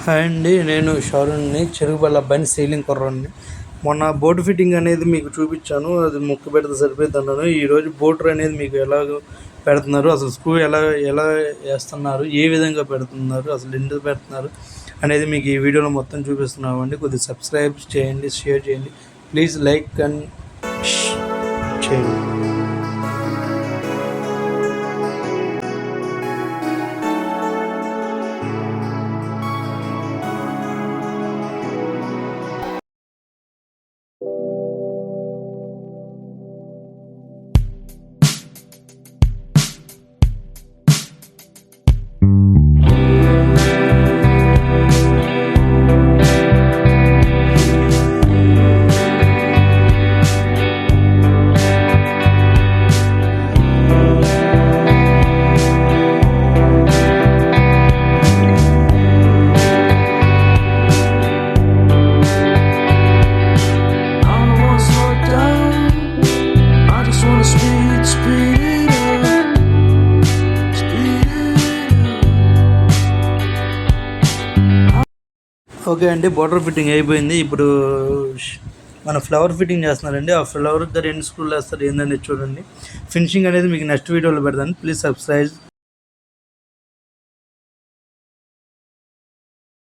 Hi అండి, నేను షారున్ని, చెరుకుపల్లి అబ్బాయిని, సీలింగ్ కుర్రాడిని. మొన్న బోట్ ఫిట్టింగ్ అనేది మీకు చూపించాను. అది ముక్కు పెడితే సరిపోద్ది అన్నాను. ఈరోజు బోటర్ అనేది మీకు ఎలాగ పెడుతున్నారు, అసలు స్క్రూ ఎలా ఎలా వేస్తున్నారు, ఏ విధంగా పెడుతున్నారు, అసలు ఎందుకు పెడుతున్నారు అనేది మీకు ఈ వీడియోలో మొత్తం చూపిస్తున్నామండి. కొద్దిగా సబ్స్క్రైబ్ చేయండి, షేర్ చేయండి, ప్లీజ్ లైక్ అండ్ చేయండి. ఓకే అండి, బోర్డర్ ఫిట్టింగ్ అయిపోయింది. ఇప్పుడు మన ఫ్లవర్ ఫిట్టింగ్ చేస్తున్నారండి. ఆ ఫ్లవర్ దగ్గర ఎన్ని స్క్రూలు వేస్తారు ఏందని చూడండి. ఫినిషింగ్ అనేది మీకు నెక్స్ట్ వీడియోలో పెడతాను. Please subscribe.